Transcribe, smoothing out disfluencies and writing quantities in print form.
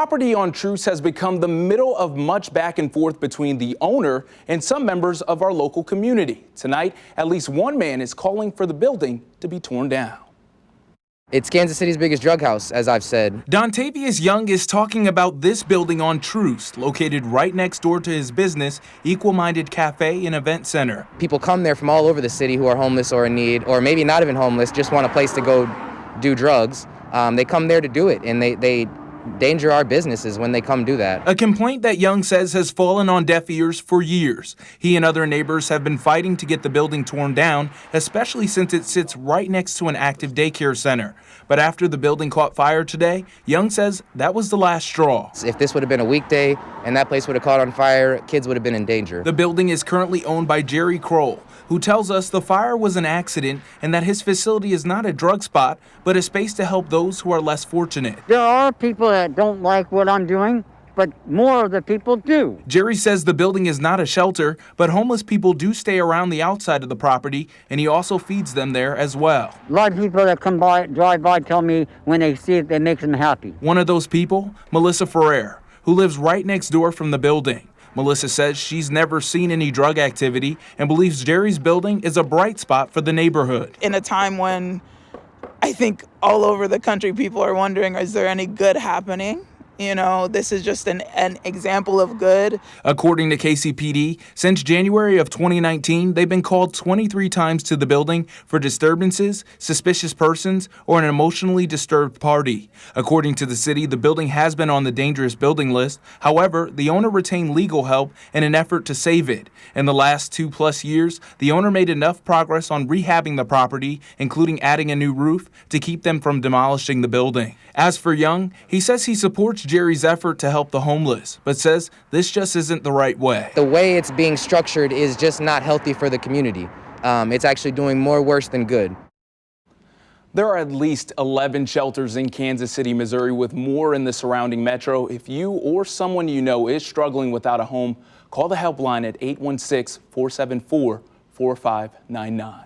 Property on Troost has become the middle of much back and forth between the owner and some members of our local community. Tonight, at least one man is calling for the building to be torn down. It's Kansas City's biggest drug house, as I've said. Dontavius Young is talking about this building on Troost, located right next door to his business, Equal Minded Cafe and Event Center. People come there from all over the city who are homeless or in need, or maybe not even homeless, just want a place to go do drugs. They come there to do it, and they danger our businesses when they come do that. A complaint that Young says has fallen on deaf ears for years. He and other neighbors have been fighting to get the building torn down, especially since it sits right next to an active daycare center. But after the building caught fire today, Young says that was the last straw. If this would have been a weekday and that place would have caught on fire, kids would have been in danger. The building is currently owned by Jerry Kroll, who tells us the fire was an accident and that his facility is not a drug spot, but a space to help those who are less fortunate. There are people that don't like what I'm doing, but more of the people do. Jerry says the building is not a shelter, but homeless people do stay around the outside of the property, and he also feeds them there as well. A lot of people that come by, drive by, tell me when they see it, it makes them happy. One of those people, Melissa Ferrer, who lives right next door from the building. Melissa says she's never seen any drug activity and believes Jerry's building is a bright spot for the neighborhood. In a time when I think all over the country people are wondering, is there any good happening? You know, this is just an example of good. According to KCPD, since January of 2019, they've been called 23 times to the building for disturbances, suspicious persons, or an emotionally disturbed party. According to the city, the building has been on the dangerous building list. However, the owner retained legal help in an effort to save it. In the last 2+ years, the owner made enough progress on rehabbing the property, including adding a new roof, to keep them from demolishing the building. As for Young, he says he supports Jerry's effort to help the homeless, but says this just isn't the right way. The way it's being structured is just not healthy for the community. It's actually doing more worse than good. There are at least 11 shelters in Kansas City, Missouri, with more in the surrounding metro. If you or someone you know is struggling without a home, call the helpline at 816-474-4599.